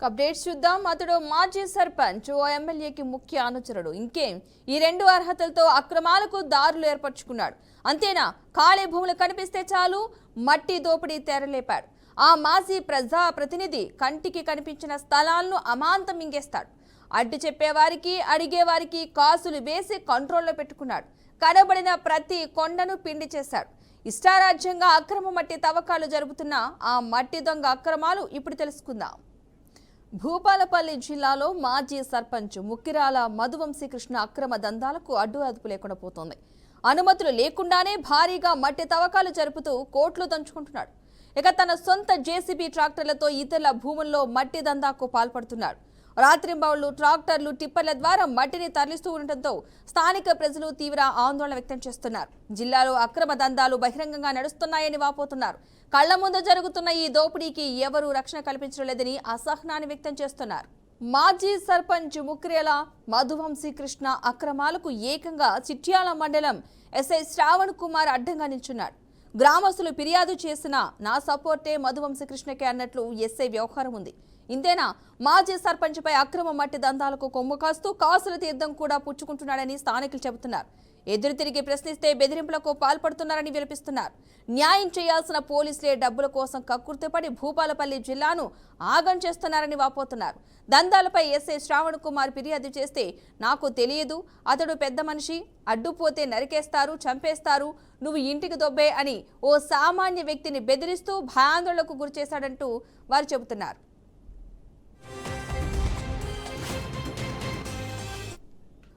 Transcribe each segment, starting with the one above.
Updates చూద్దాం. అతడు మాజీ సర్పంచ్, ఓ ఎమ్మెల్యేకి ముఖ్య అనుచరుడు. ఇంకేం, ఈ రెండు అర్హతలతో అక్రమాలకు దారులు ఏర్పరచుకున్నాడు. అంతేనా, ఖాళీ భూములు కనిపిస్తే చాలు మట్టి దోపిడీ తెరలేపాడు. ఆ మాజీ ప్రజా ప్రతినిధి కంటికి కనిపించిన స్థలాలను అమాంతం మింగేస్తాడు. అడ్డు చెప్పేవారికి, అడిగేవారికి కాసులు వేసి కంట్రోల్లో పెట్టుకున్నాడు. కనబడిన ప్రతి కొండను పిండి చేశాడు. ఇష్టారాజ్యంగా అక్రమ మట్టి తవ్వకాలు జరుపుతున్న ఆ మట్టి దొంగ అక్రమాలు ఇప్పుడు తెలుసుకుందాం. భూపాలపల్లి జిల్లాలో మాజీ సర్పంచ్ ముక్కిరాల మధువంశీకృష్ణ అక్రమ దందాలకు అడ్డు అదుపు లేకుండా పోతోంది. అనుమతులు లేకుండానే భారీగా మట్టి తవ్వకాలు జరుపుతూ కోట్లు దంచుకుంటున్నాడు. ఇక తన సొంత జేసీబీ ట్రాక్టర్లతో ఇతరుల భూముల్లో మట్టి దందాకు పాల్పడుతున్నాడు. రాత్రింబవళ్లు ట్రాక్టర్లు, టిప్పర్ల ద్వారా మట్టిని తరలిస్తూ ఉండటంతో స్థానిక ప్రజలు తీవ్ర ఆందోళన వ్యక్తం చేస్తున్నారు. జిల్లాలో అక్రమ దందాలు బహిరంగంగా నడుస్తున్నాయని వాపోతున్నారు. కళ్ల ముందు జరుగుతున్న ఈ దోపిడీకి ఎవరూ రక్షణ కల్పించడం లేదని అసహనాన్ని వ్యక్తం చేస్తున్నారు. మాజీ సర్పంచ్ ముక్కిరాల మధువంశీకృష్ణ అక్రమాలకు ఏకంగా చిట్యాల మండలం ఎస్ఐ శ్రావణ్ కుమార్ అడ్డంగా నిల్చున్నాడు. గ్రామస్తులు ఫిర్యాదు చేసిన నా సపోర్టే మధువంశీకృష్ణకే అన్నట్లు ఎస్ఐ వ్యవహారం ఉంది. ఇంతేనా, మాజీ సర్పంచ్పై అక్రమ మట్టి దందాలకు కొమ్ము కాస్తూ కాసుల తీర్థం కూడా పుచ్చుకుంటున్నాడని స్థానికులు చెబుతున్నారు. ఎదురు తిరిగి ప్రశ్నిస్తే బెదిరింపులకు పాల్పడుతున్నారని విలపిస్తున్నారు. న్యాయం చేయాల్సిన పోలీసులే డబ్బుల కోసం కక్కుర్తిపడి భూపాలపల్లి జిల్లాను ఆగం చేస్తున్నారని వాపోతున్నారు. దందాలపై ఎస్ఐ శ్రావణ్ కుమార్ ఫిర్యాదు చేస్తే, నాకు తెలియదు, అతడు పెద్ద మనిషి, అడ్డుపోతే నరికేస్తారు, చంపేస్తారు, నువ్వు ఇంటికి దొబ్బే అని ఓ సామాన్య వ్యక్తిని బెదిరిస్తూ భయాందోళనకు గురిచేశాడంటూ వారు చెబుతున్నారు.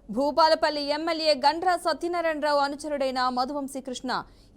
భూపాలపల్లి ఎమ్మెల్యే గండ్ర సత్యనారాయణరావు అనుచరుడైన మధువంశీకృష్ణ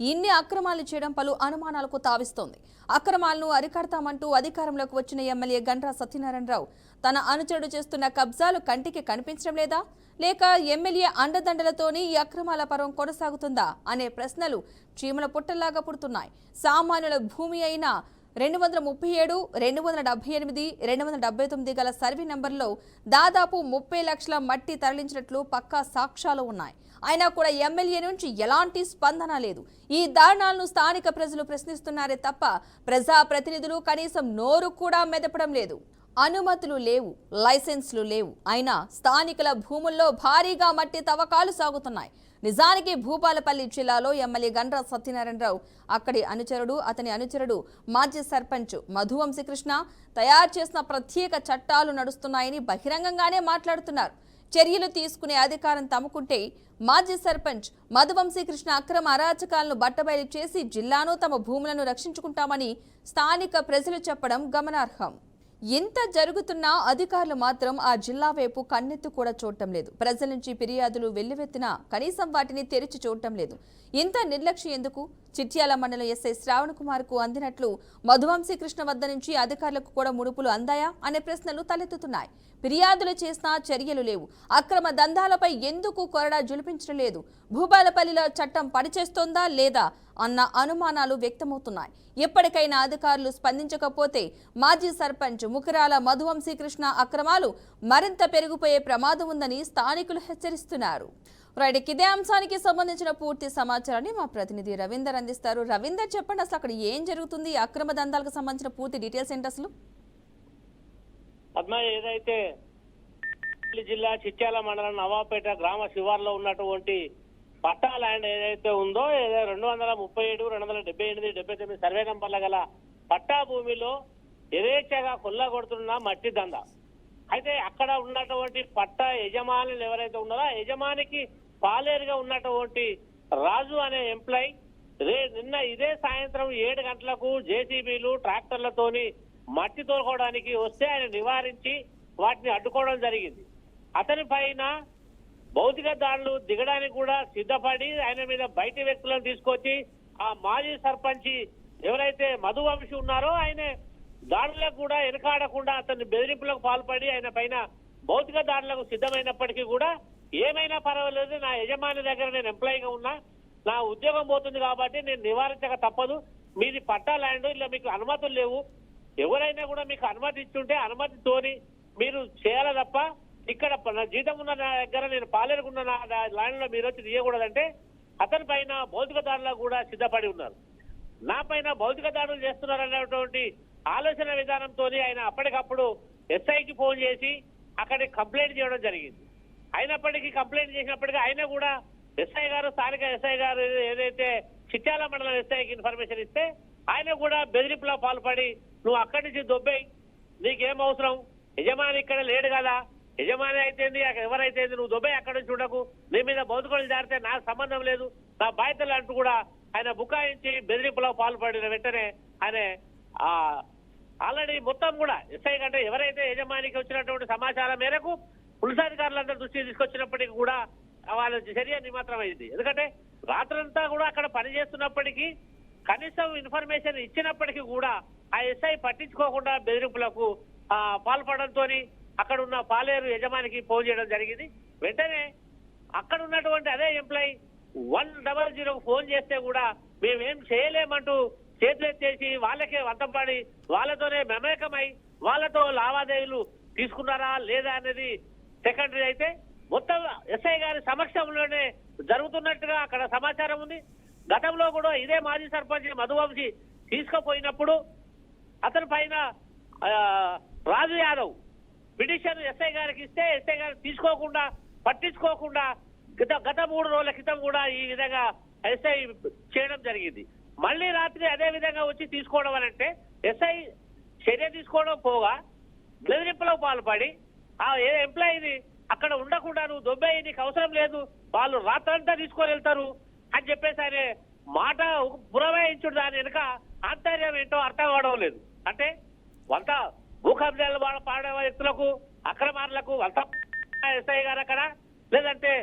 ఇన్ని అక్రమాలు చేయడం పలు అనుమానాలకు తావిస్తోంది. అక్రమాలను అరికడతామంటూ అధికారంలోకి వచ్చిన ఎమ్మెల్యే గండ్ర సత్యనారాయణరావు తన అనుచరుడు చేస్తున్న కబ్జాలు కంటికి కనిపించడం లేదా, లేక ఎమ్మెల్యే అండదండలతోనే ఈ అక్రమాల పర్వం కొనసాగుతుందా అనే ప్రశ్నలు చీమల పుట్టల్లాగా పుడుతున్నాయి. సామాన్యుల భూమి అయిన 237, 278, 279 గల సర్వే నంబర్లో దాదాపు 30 లక్షల మట్టి తరలించినట్లు పక్కా సాక్ష్యాలు ఉన్నాయి. అయినా కూడా ఎమ్మెల్యే నుంచి ఎలాంటి స్పందన లేదు. ఈ దారుణాలను స్థానిక ప్రజలు ప్రశ్నిస్తున్నారే తప్ప ప్రజాప్రతినిధులు కనీసం నోరు కూడా మెదపడం లేదు. అనుమతులు లేవు, లైసెన్సులు లేవు, అయినా స్థానికుల భూముల్లో భారీగా మట్టి తవ్వకాలు సాగుతున్నాయి. నిజానికి భూపాలపల్లి జిల్లాలో ఎమ్మెల్యే గండ్ర సత్యనారాయణరావు, అక్కడి అనుచరుడు, అతని అనుచరుడు మాజీ సర్పంచ్ మధువంశీకృష్ణ తయారు చేసిన ప్రత్యేక చట్టాలు నడుస్తున్నాయని బహిరంగంగానే మాట్లాడుతున్నారు. చర్యలు తీసుకునే అధికారం తమకుంటే మాజీ సర్పంచ్ మధువంశీకృష్ణ అక్రమ అరాచకాలను బట్టబయలు చేసి జిల్లాను, తమ భూములను రక్షించుకుంటామని స్థానిక ప్రజలు చెప్పడం గమనార్హం. ఎంత జరుగుతున్నా అధికారులు మాత్రం ఆ జిల్లా వైపు కన్నెత్తు కూడా చూడటం లేదు. ప్రజల నుంచి ఫిర్యాదులు వెల్లువెత్తినా కనీసం వాటిని తెరిచి చూడటం లేదు. ఇంత నిర్లక్ష్యం ఎందుకు? చిట్యాల మండలం ఎస్ఐ శ్రావణ్ కుమార్ కు అందినట్లు మధువంశీకృష్ణ వద్ద నుంచి అధికారులకు కూడా ముడుపులు అందాయా అనే ప్రశ్నలు తలెత్తుతున్నాయి. ఫిర్యాదులు చేసినా చర్యలు లేవు. అక్రమ దందాలపై ఎందుకు కొరడా జులిపించడం లేదు? భూపాలపల్లిలో చట్టం పనిచేస్తోందా లేదా అన్న అనుమానాలు వ్యక్తమవుతున్నాయి. ఎప్పటికైనా అధికారులు స్పందించకపోతే మాజీ సర్పంచ్ ముక్కిరాల మధువంశీకృష్ణ అక్రమాలు మరింత పెరిగిపోయే ప్రమాదం ఉందని స్థానికులు హెచ్చరిస్తున్నారు. రైట్, ఇదే అంశానికి సంబంధించిన పూర్తి సమాచారాన్ని మా ప్రతినిధి రవీందర్ అందిస్తారు. రవీందర్, చెప్పండి, అసలు అక్కడ ఏం జరుగుతుంది? అక్రమ దందాలకు సంబంధించిన పూర్తి డీటెయిల్స్ ఏంటి అసలు? పద్మ, ఏదైతే జిల్లా చిట్యాల మండలం నవాపేట గ్రామ శివార్లో ఉన్నటువంటి పట్టా ల్యాండ్ ఏదైతే ఉందో, 237, 278, 79 సర్వే నంబర్ల గల పట్టా భూమిలో యథేచ్ఛగా కొల్లగొడుతున్న మట్టి దంద. అయితే అక్కడ ఉన్నటువంటి పట్టా యజమానులు ఎవరైతే ఉన్నారో ఆ యజమానికి పాలేరుగా ఉన్నటువంటి రాజు అనే ఎంప్లాయ్ నిన్న ఇదే సాయంత్రం 7 గంటలకు జేసీబీలు, ట్రాక్టర్లతోని మట్టి తోలుకోవడానికి వస్తే ఆయన నివారించి వాటిని అడ్డుకోవడం జరిగింది. అతని పైన భౌతిక దాడులు దిగడానికి కూడా సిద్ధపడి ఆయన మీద బయటి వ్యక్తులను తీసుకొచ్చి ఆ మాజీ సర్పంచి ఎవరైతే మధువంశీ ఉన్నారో ఆయన దాడులకు కూడా వెనకాడకుండా అతన్ని బెదిరింపులకు పాల్పడి ఆయన పైన భౌతిక దాడులకు సిద్ధమైనప్పటికీ కూడా ఏమైనా పర్వాలేదు, నా యజమాని దగ్గర నేను ఎంప్లాయీగా ఉన్నా, నా ఉద్యోగం పోతుంది కాబట్టి నేను నివారించక తప్పదు, మీది పట్టా ల్యాండ్, ఇలా మీకు అనుమతులు లేవు, ఎవరైనా కూడా మీకు అనుమతి ఇచ్చుంటే అనుమతితోని మీరు చేయాలి తప్ప ఇక్కడ జీతం ఉన్న నా దగ్గర నేను పాలేరుకున్న నా ల్యాండ్ లో మీరు వచ్చి తీయకూడదంటే అతని పైన భౌతిక దాడులకు కూడా సిద్ధపడి ఉన్నారు. నా పైన భౌతిక దాడులు చేస్తున్నారనేటువంటి ఆలోచన విధానంతో ఆయన అప్పటికప్పుడు ఎస్ఐకి ఫోన్ చేసి అక్కడికి కంప్లైంట్ చేయడం జరిగింది. అయినప్పటికీ కంప్లైంట్ చేసినప్పటికీ ఆయన కూడా ఎస్ఐ గారు, స్థానిక ఎస్ఐ గారు ఏదైతే చిట్యాల మండలం ఎస్ఐకి ఇన్ఫర్మేషన్ ఇస్తే ఆయన కూడా బెదిరింపులో పాల్పడి నువ్వు అక్కడి నుంచి దొబ్బేయి, నీకేం అవసరం, యజమాని ఇక్కడ లేడు కదా, యజమాని అయితేంది ఎవరైతే నువ్వు దొబ్బే అక్కడి నుంచి ఉండకు, నీ మీద బౌద్ధుకొని జారితే నాకు సంబంధం లేదు, నా బాధ్యతలు అంటూ కూడా ఆయన బుకాయించి బెదిరింపులో పాల్పడిన వెంటనే ఆయన ఆల్రెడీ మొత్తం కూడా ఎస్ఐ కంటే ఎవరైతే యజమానికి వచ్చినటువంటి సమాచారం మేరకు పులిసాధికారులందరూ దృష్టికి తీసుకొచ్చినప్పటికీ కూడా వాళ్ళ చర్య నిమాత్రమైంది. ఎందుకంటే రాత్రంతా కూడా అక్కడ పనిచేస్తున్నప్పటికీ కనీసం ఇన్ఫర్మేషన్ ఇచ్చినప్పటికీ కూడా ఆ ఎస్ఐ పట్టించుకోకుండా బెదిరింపులకు పాల్పడంతో అక్కడ ఉన్న పాలేరు యజమానికి ఫోన్ చేయడం జరిగింది. వెంటనే అక్కడ ఉన్నటువంటి అదే ఎంప్లాయీ 100 ఫోన్ చేస్తే కూడా మేమేం చేయలేమంటూ చేతులెత్తేసి వాళ్ళకే వంతపడి వాళ్ళతోనే మమేకమై వాళ్ళతో లావాదేవీలు తీసుకున్నారా లేదా అనేది సెకండరీ అయితే మొత్తం ఎస్ఐ గారి సమక్షంలోనే జరుగుతున్నట్టుగా అక్కడ సమాచారం ఉంది. గతంలో కూడా ఇదే మాజీ సర్పంచ్ మధువంశీ తీసుకుపోయినప్పుడు అతని పైన రాజు యాదవ్ పిటిషన్ ఎస్ఐ గారికి ఇస్తే ఎస్ఐ గారు తీసుకోకుండా పట్టించుకోకుండా గత 3 రోజుల క్రితం కూడా ఈ విధంగా ఎస్ఐ చేయడం జరిగింది. మళ్ళీ రాత్రి అదే విధంగా వచ్చి తీసుకోవడం అంటే ఎస్ఐ చర్య తీసుకోవడం పోగా బెదిరింపులకు పాల్పడి ఆ ఎంప్లాయీని అక్కడ ఉండకుండా నువ్వు దొబ్బే నీకు అవసరం లేదు, వాళ్ళు రాత్రంతా తీసుకొని వెళ్తారు అని చెప్పేసి ఆయన మాట పురమాయించుడు దాని వెనుక ఆంతర్యం ఏంటో అర్థం కావడం లేదు. అంటే వంత భూకబ్జాలు పాడే వ్యక్తులకు అక్రమార్లకు వంత ఎస్ఐ గారు అక్కడ, లేదంటే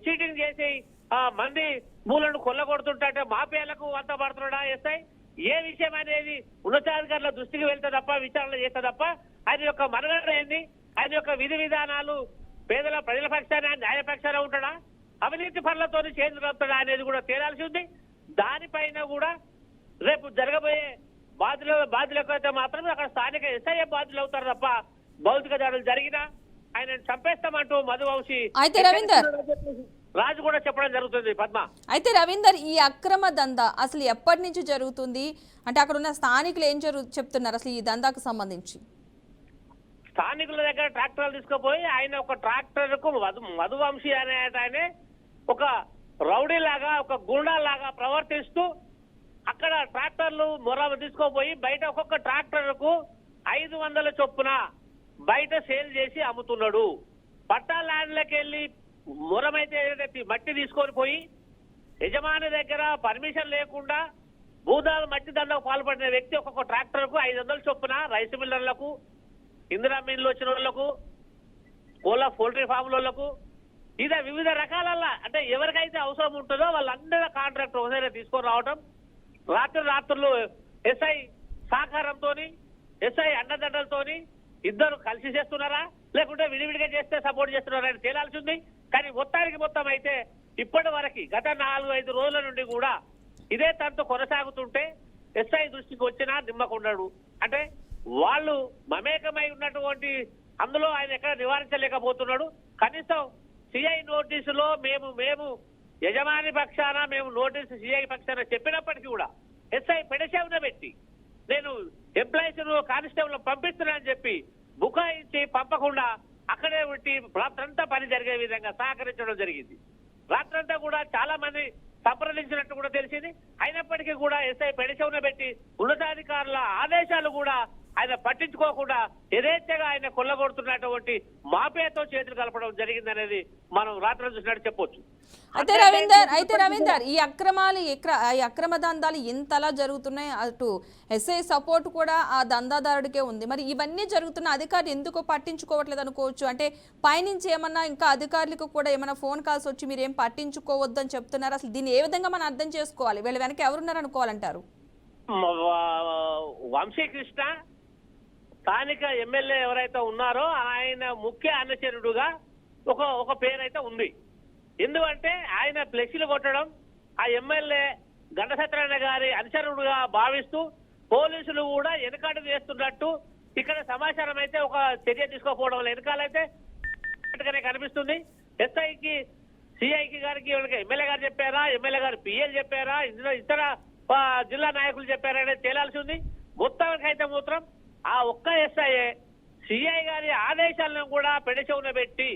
చీటింగ్ చేసి మంది భూలను కొల్లగొడుతుంటే మాఫియాలకు వంత పడుతున్నాడా ఎస్ఐ? ఏ విషయం అనేది ఉన్నతాధికారుల దృష్టికి వెళ్తే తప్ప విచారణ చేస్తే తప్ప ఆయన యొక్క మనుగడ ఏంది, ఆయన యొక్క విధి విధానాలు పేదల ప్రజల పక్షాన న్యాయపక్షాన ఉంటాడా, అవినీతి పనులతో చేతులు కలుపుతాడా అనేది కూడా తేలాల్సి ఉంది. దానిపైన కూడా రేపు జరగబోయే బాధ్యులకు అయితే మాత్రం అక్కడ స్థానిక ఎస్ఐ బాధ్యులు అవుతారు తప్ప భౌతిక దాడులు జరిగినా ఆయన చంపేస్తామంటూ మధువంశీ అయితే రవీందర్ రాజు కూడా చెప్పడం జరుగుతుంది. పద్మ, అయితే రవీందర్ ఈ అక్రమ దందా అసలు ఎప్పటి నుంచి జరుగుతుంది? అంటే అక్కడ ఉన్న స్థానికులు ఏం చెప్తున్నారు అసలు ఈ దందాకు సంబంధించి? స్థానికుల దగ్గర ట్రాక్టర్లు తీసుకుపోయి ఆయన ఒక ట్రాక్టర్ కు మధువంశీ అనే ఆయన ఒక రౌడీ లాగా ఒక గుండా లాగా ప్రవర్తిస్తూ అక్కడ ట్రాక్టర్లు తీసుకోపోయి బయట ఒక్కొక్క ట్రాక్టర్ కు 500 చొప్పున బయట సేల్ చేసి అమ్ముతున్నాడు. పట్టా ల్యాండ్లకు వెళ్ళి మొరమైతే మట్టి తీసుకొని పోయి యజమాని దగ్గర పర్మిషన్ లేకుండా భూదాలు మట్టి దండకు పాల్పడిన వ్యక్తి ఒక్కొక్క ట్రాక్టర్ కు 500 చొప్పున రైస్ మిల్లర్లకు, ఇందిరా మిల్లు వచ్చిన వాళ్ళకు, కోళ్ళ పౌల్ట్రీ ఫామ్లకు, ఇదే వివిధ రకాల అంటే ఎవరికైతే అవసరం ఉంటుందో వాళ్ళందరూ కాంట్రాక్ట్ ఒకసారి తీసుకొని రావటం, రాత్రులు ఎస్ఐ సహకారంతో ఎస్ఐ అండదండలతోని ఇద్దరు కలిసి చేస్తున్నారా లేకుంటే విడివిడిగా చేస్తే సపోర్ట్ చేస్తున్నారా అని తేలాల్సి ఉంది. కానీ మొత్తానికి మొత్తం అయితే ఇప్పటి వరకు గత 4-5 రోజుల నుండి కూడా ఇదే తంతు కొనసాగుతుంటే ఎస్ఐ దృష్టికి వచ్చినా నిమ్మకుండాడు. అంటే వాళ్ళు మమేకమై ఉన్నటువంటి అందులో ఆయన ఎక్కడ నివారించలేకపోతున్నాడు. కనీసం సిఐ నోటీసులో మేము యజమాని పక్షాన మేము నోటీసు సిఐ పక్షాన చెప్పినప్పటికీ కూడా ఎస్ఐ పెడచెవిన పెట్టి నేను ఎంప్లాయీస్ కానిస్టేబుల్ పంపిస్తున్నానని చెప్పి బుకాయించి పంపకుండా అక్కడే ఉండి రాత్రంతా పని జరిగే విధంగా సహకరించడం జరిగింది. రాత్రంతా కూడా చాలా మంది సంప్రదించినట్టు కూడా తెలిసింది. అయినప్పటికీ కూడా ఎస్ఐ పెడచెవిన పెట్టి ఉన్నతాధికారుల ఆదేశాలు కూడా ఆయన పట్టించుకోకుండా యథేచ్ఛగా ఆయన కొల్లగొడుతున్నటువంటి మాఫియాతో చేతులు కలపడం జరిగిందనేది మనం రాత్రి చూసినట్టు చెప్పొచ్చు. అయితే రవీందర్ ఈ అక్రమ దందాలు ఇంతలా జరుగుతున్నాయి, అటు ఎస్ఐ సపోర్ట్ కూడా ఆ దందాదారుడికే ఉంది. మరి ఇవన్నీ జరుగుతున్న అధికారులు ఎందుకు పట్టించుకోవట్లేదు అనుకోవచ్చు? అంటే పైనుంచి ఏమన్నా ఇంకా అధికారులకు కూడా ఏమైనా ఫోన్ కాల్స్ వచ్చి మీరు ఏం పట్టించుకోవద్దని చెప్తున్నారు? అసలు దీన్ని ఏ విధంగా మనం అర్థం చేసుకోవాలి? వీళ్ళ వెనక ఎవరున్నారు అనుకోవాలంటారు? వంశీకృష్ణ స్థానిక ఎమ్మెల్యే ఎవరైతే ఉన్నారో ఆయన ముఖ్య అనుచరుడుగా ఒక పేరైతే ఉంది. ఎందుకంటే ఆయన ఫ్లెక్సీలు కొట్టడం, ఆ ఎమ్మెల్యే గంట సత్యనారాయణ గారి అనుచరుడుగా భావిస్తూ పోలీసులు కూడా వెనకాట చేస్తున్నట్టు ఇక్కడ సమాచారం అయితే ఒక చర్య తీసుకోకపోవడం వల్ల వెనకాలైతే కనిపిస్తుంది. ఎస్ఐకి సిఐకి గారికి ఎమ్మెల్యే గారు చెప్పారా, ఎమ్మెల్యే గారు పిఎల్ చెప్పారా, ఇందులో ఇతర జిల్లా నాయకులు చెప్పారా అనేది తేలాల్సి ఉంది. మొత్తానికి అయితే మాత్రం ఆ ఒక్క ఎస్ఐ సిఐ గారి ఆదేశాలను కూడా పెడచెవున పెట్టి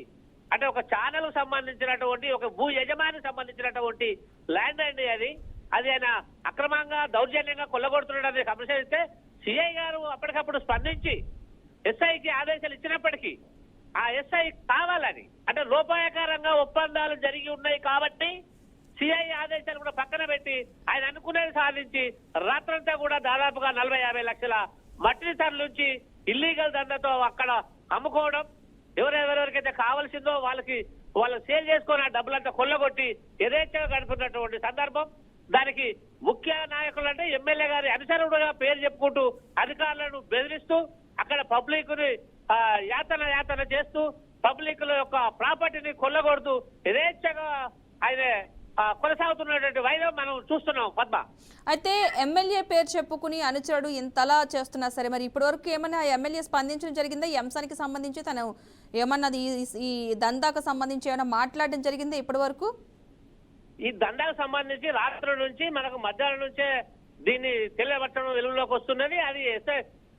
అంటే ఒక ఛానల్ సంబంధించినటువంటి ఒక భూ యజమానికి సంబంధించినటువంటి ల్యాండ్ అండి అది ఆయన అక్రమంగా దౌర్జన్యంగా కొల్లగొడుతున్నాడని సంశయిస్తే సిఐ గారు అప్పటికప్పుడు స్పందించి ఎస్ఐకి ఆదేశాలు ఇచ్చినప్పటికీ ఆ ఎస్ఐ కావాలని అంటే లోపాయకారంగా ఒప్పందాలు జరిగి ఉన్నాయి కాబట్టి సిఐ ఆదేశాలు కూడా పక్కన పెట్టి ఆయన అనుకునేది సాధించి రాత్రంతా కూడా దాదాపుగా 40-50 లక్షల మట్టిని తరలించి ఇల్లీగల్ దండతో అక్కడ అమ్ముకోవడం ఎవరెవరికైతే కావాల్సిందో వాళ్ళు సేల్ చేసుకొని ఆ డబ్బులంతా కొల్లగొట్టి యథేచ్ఛగా గడుపుతున్నటువంటి సందర్భం. దానికి ముఖ్య నాయకులు అంటే ఎమ్మెల్యే గారి అనుసరుడుగా పేరు చెప్పుకుంటూ అధికారులను బెదిరిస్తూ అక్కడ పబ్లిక్ ని యాతన చేస్తూ పబ్లిక్ యొక్క ప్రాపర్టీని కొల్లగొడుతూ యథేచ్ఛగా ఆయన కొనసాగుతున్నటువంటి వైద్యం మనం చూస్తున్నాం పద్మ. అయితే ఎమ్మెల్యే పేరు చెప్పుకుని అనుచరుడు ఇంతలా చేస్తున్నా సరే మరి ఇప్పటివరకు ఏమన్నా ఎమ్మెల్యే స్పందించడం జరిగిందా? ఈ అంశానికి సంబంధించి తను ఏమన్నది ఈ దందాకు సంబంధించి ఏమైనా మాట్లాడడం జరిగిందా ఇప్పటి వరకు? ఈ దందాకు సంబంధించి రాత్రి నుంచి మనకు మధ్యాహ్నం నుంచే దీన్ని తెలియబట్టడం వెలుగులోకి వస్తున్నది. అది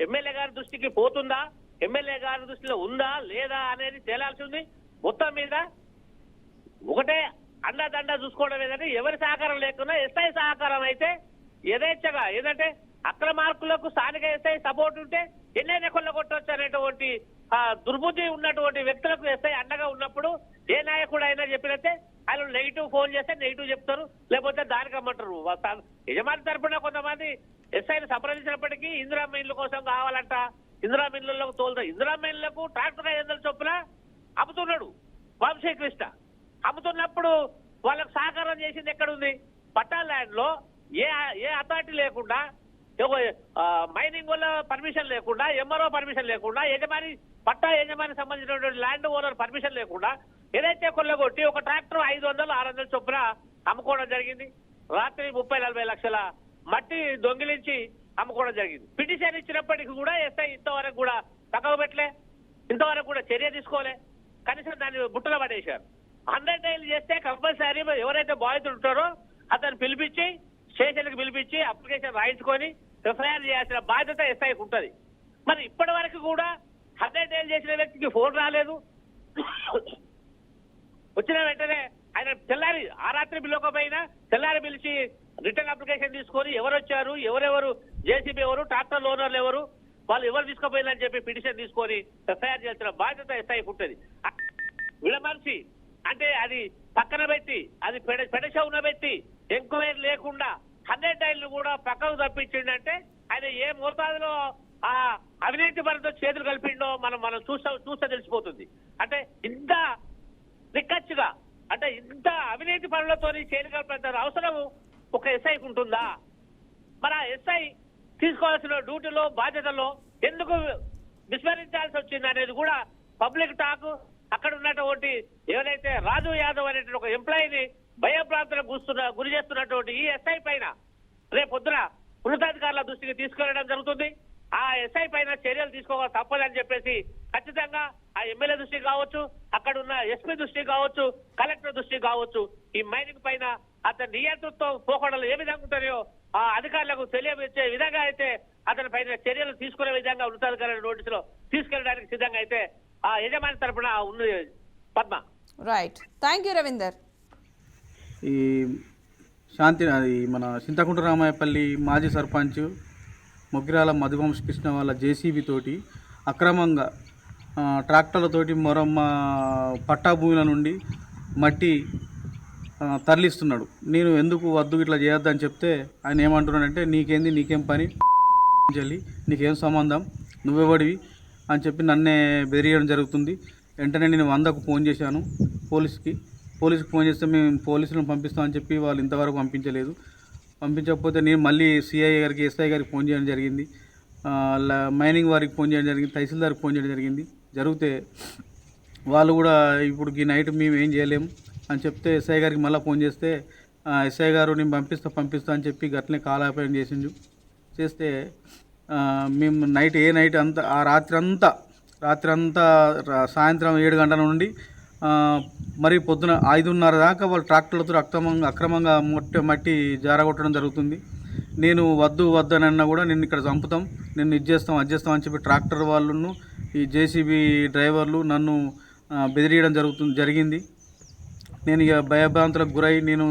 ఎమ్మెల్యే గారి దృష్టికి పోతుందా, ఎమ్మెల్యే గారి దృష్టిలో ఉందా లేదా అనేది తేలాల్సి ఉంది. మొత్తం మీద ఒకటే అండదండ చూసుకోవడం ఏంటంటే ఎవరి సహకారం లేకుండా ఎస్ఐ సహకారం అయితే యథేచ్ఛగా ఏదంటే అక్రమార్కులకు స్థానిక ఎస్ఐ సపోర్ట్ ఉంటే ఎన్నైనా కొల్లగొట్టవచ్చు అనేటువంటి దుర్బుద్ధి ఉన్నటువంటి వ్యక్తులకు ఎస్ఐ అండగా ఉన్నప్పుడు ఏ నాయకుడు అయినా చెప్పినట్టే ఆయన నెగిటివ్ ఫోన్ చేస్తే నెగిటివ్ చెప్తారు, లేకపోతే దానికి అమ్మంటారు. యజమాని తరపున కొంతమంది ఎస్ఐని సంప్రదించినప్పటికీ ఇందిరామ్మ ఇళ్ళ కోసం కావాలంట, ఇందిరామ్మ ఇళ్లలోకి తోలుతారు. ఇందిరామ్మ ఇళ్లకు ట్రాక్టర్ 500 చొప్పున అమ్ముతున్నాడు వంశీకృష్ణ. అమ్ముతున్నప్పుడు వాళ్ళకు సహకారం చేసింది ఎక్కడుంది? పట్టా ల్యాండ్ లో ఏ అథారిటీ లేకుండా, మైనింగ్ వల్ల పర్మిషన్ లేకుండా, ఎంఆర్ఓ పర్మిషన్ లేకుండా, పట్టా యజమాని సంబంధించినటువంటి ల్యాండ్ ఓనర్ పర్మిషన్ లేకుండా ఏదైతే కొల్లగొట్టి ఒక ట్రాక్టర్ 500-600 చొప్పున అమ్ముకోవడం జరిగింది. రాత్రి 30-40 లక్షల మట్టి దొంగిలించి అమ్ముకోవడం జరిగింది. పిటిషన్ ఇచ్చినప్పటికీ కూడా ఎస్ఐ ఇంతవరకు కూడా పక్కకు పెట్టలే, ఇంతవరకు కూడా చర్య తీసుకోలే, కనీసం దాన్ని బుట్టలో పడేశారు. 100 డైలు చేస్తే కంపల్సరీ ఎవరైతే బాధితులు ఉంటారో అతను పిలిపించి స్టేషన్కి పిలిపించి అప్లికేషన్ రాయించుకొని ఎఫ్ఐఆర్ చేయాల్సిన బాధ్యత ఎస్ఐకి ఉంటుంది. మరి ఇప్పటి వరకు కూడా 100 డైలు చేసిన వ్యక్తికి ఫోన్ రాలేదు. వచ్చిన వెంటనే ఆయన తెల్లారి ఆ రాత్రి పిలవకపోయినా తెల్లారి పిలిచి రిటర్న్ అప్లికేషన్ తీసుకొని ఎవరు వచ్చారు, ఎవరెవరు, జేసీబీ ఎవరు, ట్రాక్టర్ ఓనర్లు ఎవరు, వాళ్ళు ఎవరు తీసుకుపోయిందని చెప్పి పిటిషన్ తీసుకొని ఎఫ్ఐఆర్ చేయాల్సిన బాధ్యత ఎస్ఐకి ఉంటుంది. విడమర్చి అంటే అది పక్కన పెట్టి అది పెడచవున పెట్టి ఎంక్వైరీ లేకుండా 100 డైలు కూడా పక్కకు తప్పించిండంటే ఆయన ఏ మోతాదులో ఆ అవినీతి పనితో చేతులు కలిపిండో మనం చూస్తే తెలిసిపోతుంది. అంటే ఇంత నిక్కచ్చిగా అంటే ఇంత అవినీతి పనులతో చేతులు కలిపేంత అవసరం ఒక ఎస్ఐకి ఉంటుందా? మరి ఆ ఎస్ఐ తీసుకోవాల్సిన డ్యూటీలో బాధ్యతలో ఎందుకు విస్మరించాల్సి వచ్చింది అనేది కూడా పబ్లిక్ టాక్. అక్కడ ఉన్నటువంటి ఎవరైతే రాజు యాదవ్ అనేటువంటి ఒక ఎంప్లాయీని భయప్రాంతాలకు గురి చేస్తున్నటువంటి ఈ ఎస్ఐ పైన రేపు పొద్దున ఉన్నతాధికారుల దృష్టికి తీసుకెళ్లడం జరుగుతుంది. ఆ ఎస్ఐ పైన చర్యలు తీసుకోవాలి తప్పదని చెప్పేసి ఖచ్చితంగా ఆ ఎమ్మెల్యే దృష్టికి కావచ్చు, అక్కడ ఉన్న ఎస్పీ దృష్టికి కావచ్చు, కలెక్టర్ దృష్టికి కావచ్చు, ఈ మైనింగ్ పైన అతని నియంతృత్వం పోకడలు ఏ విధంగా ఉంటాయో ఆ అధికారులకు తెలియవచ్చే విధంగా అయితే అతని పైన చర్యలు తీసుకునే విధంగా ఉన్నతాధికారుల నోటీసులో తీసుకెళ్ళడానికి సిద్ధంగా అయితే ఆ యజమాని తరపున ఉంది Padma. Right, thank you Ravinder. ఈ శాంతి అది మన చింతకుంట రామాయపల్లి మాజీ సర్పంచ్ మొగ్గిరాల మధువంశ కృష్ణ వాళ్ళ జేసీబీ తోటి అక్రమంగా ట్రాక్టర్లతోటి మొరమ్మ పట్టా భూముల నుండి మట్టి తరలిస్తున్నాడు. నేను ఎందుకు వద్దు ఇట్లా చేయొద్దని చెప్తే ఆయన ఏమంటున్నాడంటే నీకేం పని చెల్లి, నీకేం సంబంధం, నువ్వెవడివి అని చెప్పి నన్నే బెదిరియడం జరుగుతుంది. వెంటనే నేను 100కు ఫోన్ చేశాను పోలీస్కి ఫోన్ చేస్తే మేము పోలీసులను పంపిస్తామని చెప్పి వాళ్ళు ఇంతవరకు పంపించలేదు. పంపించకపోతే నేను మళ్ళీ సిఐ గారికి, ఎస్ఐ గారికి ఫోన్ చేయడం జరిగింది, మైనింగ్ వారికి ఫోన్ చేయడం జరిగింది, తహసీల్దార్కి ఫోన్ చేయడం జరిగితే వాళ్ళు కూడా ఇప్పుడు ఈ నైట్ మేము ఏం చేయలేము అని చెప్తే ఎస్ఐ గారికి మళ్ళీ ఫోన్ చేస్తే ఎస్ఐ గారు నేను పంపిస్తా అని చెప్పి గట్లనే కాలాపయం చేస్తే మేము నైట్ అంతా ఆ రాత్రి అంతా సాయంత్రం 7 గంటల నుండి మరి పొద్దున 5:30 దాకా వాళ్ళు ట్రాక్టర్లతో అక్రమంగా మట్టి జారగొట్టడం జరుగుతుంది. నేను వద్దు అని అన్నా కూడా నిన్ను ఇక్కడ చంపుతాం, నిన్ను అది చేస్తాం అని చెప్పి ట్రాక్టర్ వాళ్ళను ఈ జేసీబీ డ్రైవర్లు నన్ను బెదిరియడం జరిగింది. నేను ఇక భయభ్రాంతులకు గురై నేను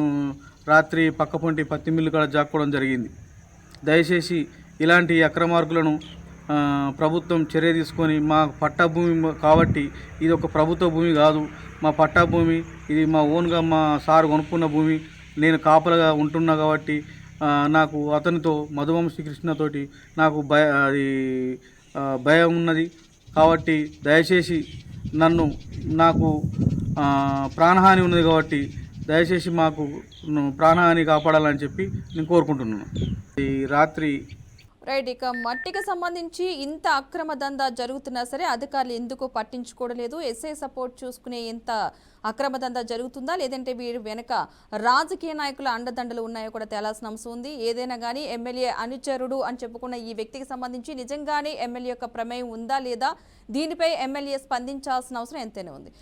రాత్రి పక్కపొంటి పత్తి మిల్లు కాడ జాక్కోవడం జరిగింది. దయచేసి ఇలాంటి అక్రమార్కులను ప్రభుత్వం చర్య తీసుకొని, మా పట్టా భూమి కాబట్టి ఇది ఒక ప్రభుత్వ భూమి కాదు, మా పట్టా భూమి, ఇది మా ఓన్గా మా సార్ కొనుక్కున్న భూమి, నేను కాపలగా ఉంటున్నా కాబట్టి నాకు అతనితో మధువంశీ కృష్ణతోటి నాకు భయం ఉన్నది. కాబట్టి దయచేసి నాకు ప్రాణహాని ఉన్నది కాబట్టి దయచేసి మాకు ప్రాణహాని కాపాడాలని చెప్పి నేను కోరుకుంటున్నాను. ఈ రాత్రి రైట్, ఇక మట్టికి సంబంధించి ఇంత అక్రమ దందా జరుగుతున్నా సరే అధికారులు ఎందుకు పట్టించుకోవడం లేదు? ఎస్ఐ సపోర్ట్ చూసుకునే ఇంత అక్రమ దందా జరుగుతుందా, లేదంటే వీరు వెనక రాజకీయ నాయకుల అండదండలు ఉన్నాయో కూడా తేలాల్సిన అంశం ఉంది. ఏదైనా కానీ ఎమ్మెల్యే అనుచరుడు అని చెప్పుకున్న ఈ వ్యక్తికి సంబంధించి నిజంగానే ఎమ్మెల్యే యొక్క ప్రమేయం ఉందా లేదా, దీనిపై ఎమ్మెల్యే స్పందించాల్సిన అవసరం ఎంతైనా ఉంది.